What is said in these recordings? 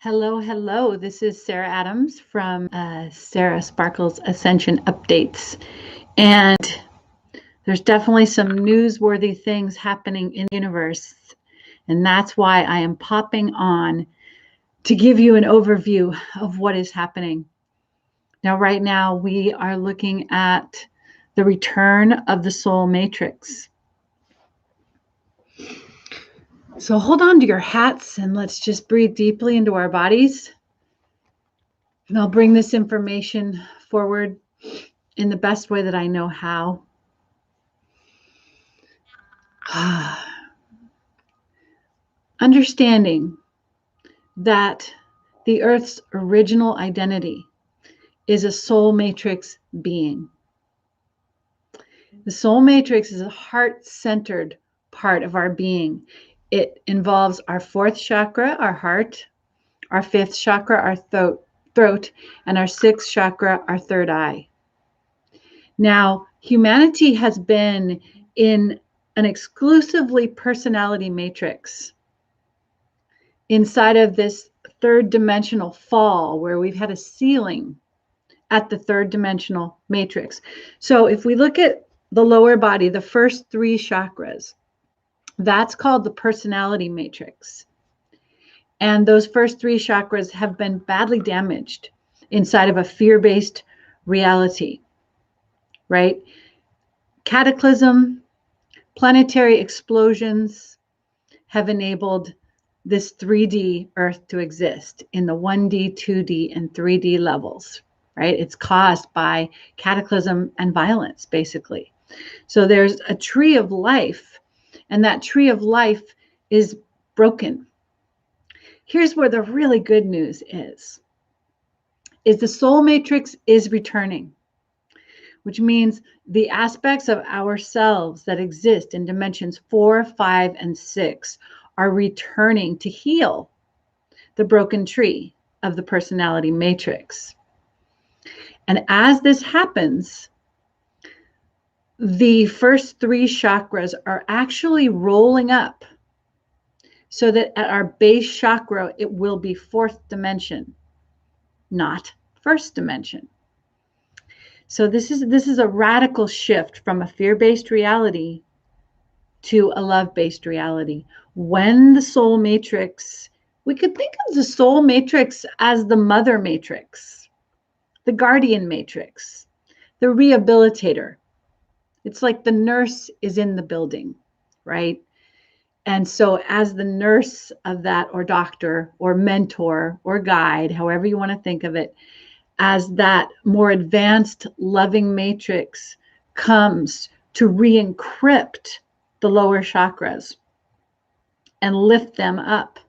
Hello, hello. This is Sarah Adams from Sarah Sparkles Ascension Updates. And there's definitely some newsworthy things happening in the universe. And that's why I am popping on to give you an overview of what is happening. Now, right now, we are looking at the return of the soul matrix. So hold on to your hats and let's just breathe deeply into our bodies. And I'll bring this information forward in the best way that I know how. Understanding that the Earth's original identity is a soul matrix being. The soul matrix is a heart-centered part of our being. It involves our fourth chakra, our heart, our fifth chakra, our throat, and our sixth chakra, our third eye. Now, humanity has been in an exclusively personality matrix inside of this third dimensional fall where we've had a ceiling at the third dimensional matrix. So if we look at the lower body, the first three chakras, that's called the personality matrix. And those first three chakras have been badly damaged inside of a fear-based reality, right? Cataclysm, planetary explosions have enabled this 3D Earth to exist in the 1D, 2D, and 3D levels, right? It's caused by cataclysm and violence, basically. So there's a tree of life, and that tree of life is broken. Here's where the really good news is the soul matrix is returning, which means the aspects of ourselves that exist in dimensions 4, 5, and 6 are returning to heal the broken tree of the personality matrix. And as this happens, the first three chakras are actually rolling up so that at our base chakra, it will be fourth dimension, not first dimension. So this is a radical shift from a fear-based reality to a love-based reality. When the soul matrix, we could think of the soul matrix as the mother matrix, the guardian matrix, the rehabilitator. It's like the nurse is in the building, right? And so as the nurse of that, or doctor, or mentor, or guide, however you want to think of it, as that more advanced loving matrix comes to re-encrypt the lower chakras and lift them up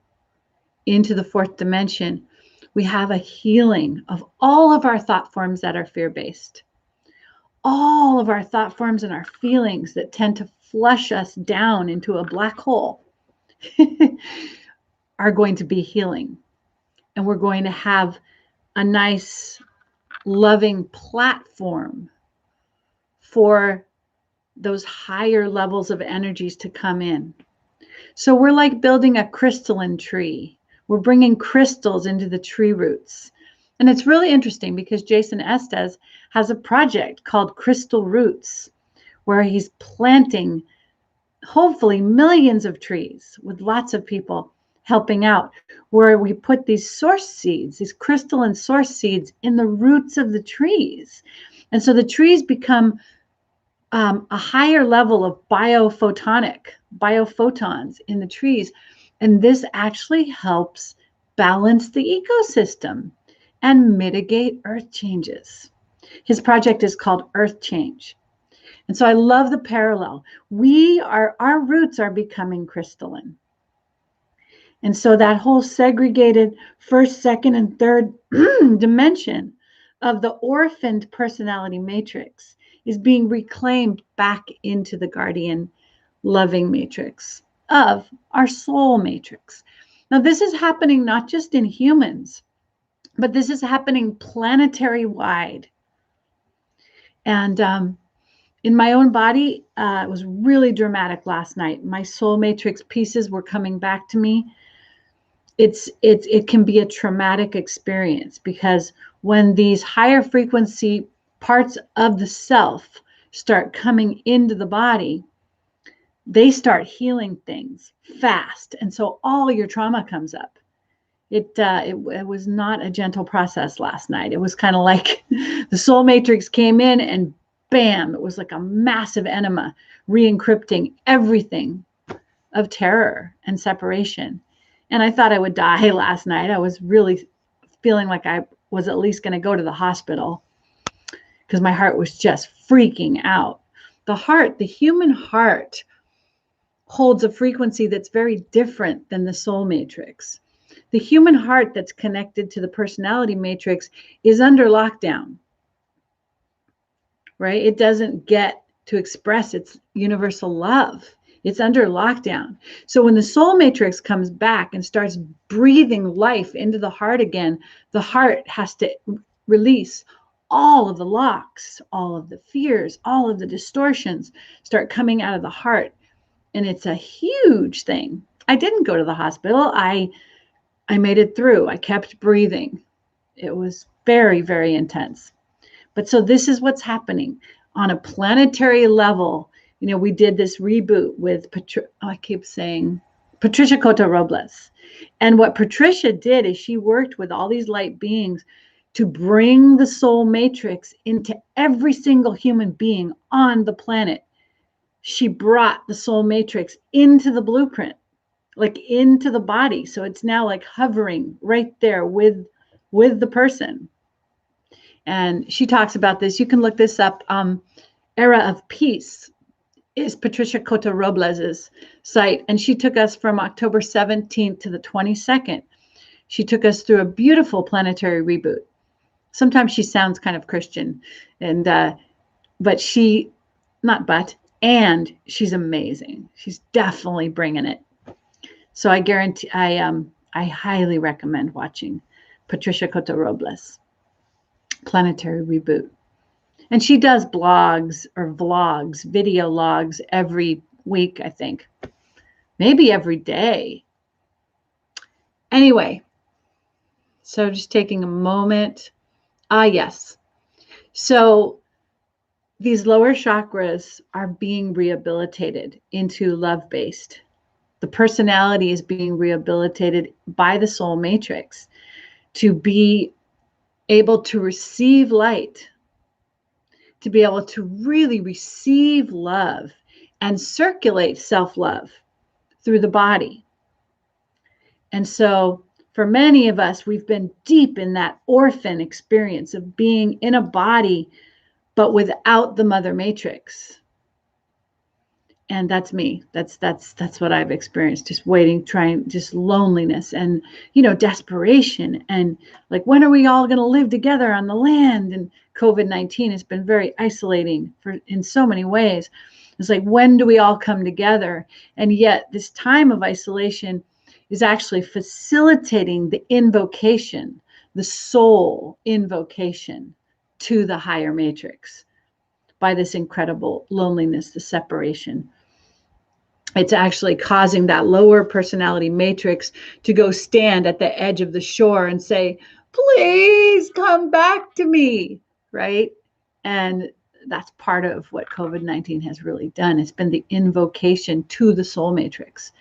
into the fourth dimension, we have a healing of all of our thought forms that are fear-based. All of our thought forms and our feelings that tend to flush us down into a black hole are going to be healing. And we're going to have a nice, loving platform for those higher levels of energies to come in. So we're like building a crystalline tree. We're bringing crystals into the tree roots. And it's really interesting because Jason Estes has a project called Crystal Roots, where he's planting hopefully millions of trees with lots of people helping out, where we put these source seeds, these crystalline source seeds in the roots of the trees. And so the trees become a higher level of biophotons in the trees. And this actually helps balance the ecosystem and mitigate earth changes. His project is called Earth Change. And so I love the parallel. Our roots are becoming crystalline. And so that whole segregated first, second, and third dimension of the orphaned personality matrix is being reclaimed back into the guardian loving matrix of our soul matrix. Now, this is happening not just in humans, but this is happening planetary wide. And in my own body, it was really dramatic last night. My soul matrix pieces were coming back to me. it can be a traumatic experience, because when these higher frequency parts of the self start coming into the body, they start healing things fast, and so all your trauma comes up. It was not a gentle process last night. It was kind of like the soul matrix came in and bam, it was like a massive enema, re-encrypting everything of terror and separation. And I thought I would die last night. I was really feeling like I was at least going to go to the hospital, because my heart was just freaking out. The heart, the human heart, holds a frequency that's very different than the soul matrix. The human heart that's connected to the personality matrix is under lockdown, right? It doesn't get to express its universal love. It's under lockdown. So when the soul matrix comes back and starts breathing life into the heart again, the heart has to release all of the locks, all of the fears, all of the distortions start coming out of the heart. And it's a huge thing. I didn't go to the hospital. I made it through. I kept breathing. It was very, very intense. But so this is what's happening on a planetary level. You know, we did this reboot with Patricia Cota Robles. And what Patricia did is she worked with all these light beings to bring the soul matrix into every single human being on the planet. She brought the soul matrix into the blueprint, like into the body. So it's now like hovering right there with the person. And she talks about this. You can look this up. Era of Peace is Patricia Cota Robles's site. And she took us from October 17th to the 22nd. She took us through a beautiful planetary reboot. Sometimes she sounds kind of Christian, and she's amazing. She's definitely bringing it. So I guarantee, I highly recommend watching Patricia Cota Robles, Planetary Reboot. And she does blogs or vlogs, video logs every week, I think. Maybe every day. Anyway, so just taking a moment. Yes. So these lower chakras are being rehabilitated into love-based. The personality is being rehabilitated by the soul matrix to be able to receive light, to be able to really receive love and circulate self-love through the body. And so for many of us, we've been deep in that orphan experience of being in a body, but without the mother matrix. And that's me. That's what I've experienced. Just waiting, trying, just loneliness and, desperation. And like, when are we all going to live together on the land? And COVID-19 has been very isolating in so many ways. It's like, when do we all come together? And yet this time of isolation is actually facilitating the invocation, the soul invocation to the higher matrix by this incredible loneliness, the separation. It's actually causing that lower personality matrix to go stand at the edge of the shore and say, please come back to me, right? And that's part of what COVID-19 has really done. It's been the invocation to the soul matrix.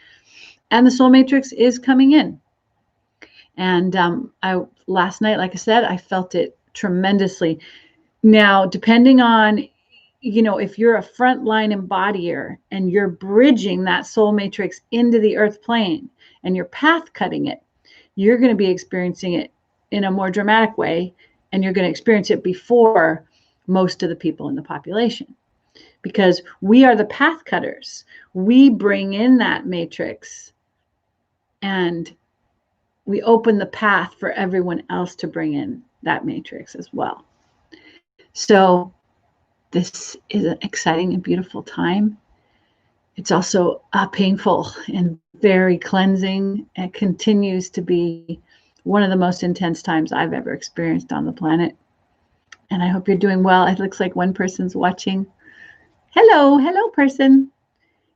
And the soul matrix is coming in. And last night, like I said, I felt it tremendously. Now, depending on, if you're a frontline embodier and you're bridging that soul matrix into the earth plane and you're path cutting it, you're going to be experiencing it in a more dramatic way, and you're going to experience it before most of the people in the population, because we are the path cutters. We bring in that matrix and we open the path for everyone else to bring in that matrix as well. So this is an exciting and beautiful time. It's also painful and very cleansing. It continues to be one of the most intense times I've ever experienced on the planet. And I hope you're doing well. It looks like one person's watching. Hello person.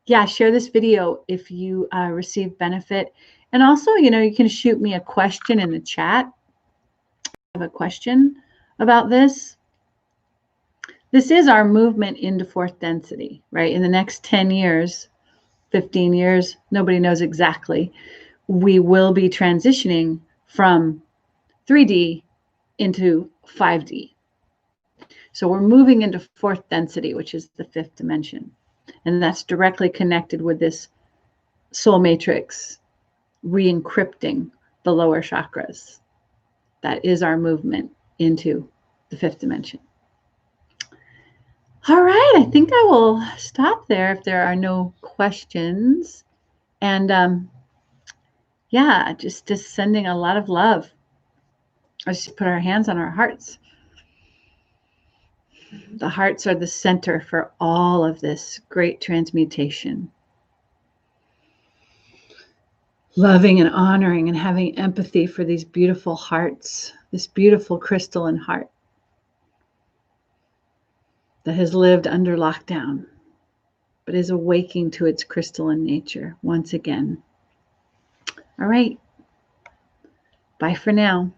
Yeah, share this video if you receive benefit. And also, you can shoot me a question in the chat. I have a question about this. This is our movement into fourth density, right? In the next 10 years, 15 years, nobody knows exactly, we will be transitioning from 3D into 5D. So we're moving into fourth density, which is the fifth dimension. And that's directly connected with this soul matrix re-encrypting the lower chakras. That is our movement into the fifth dimension. All right, I think I will stop there if there are no questions. And yeah, just sending a lot of love. Let's put our hands on our hearts. The hearts are the center for all of this great transmutation. Loving and honoring and having empathy for these beautiful hearts, this beautiful crystalline heart that has lived under lockdown, but is awaking to its crystalline nature once again. All right. Bye for now.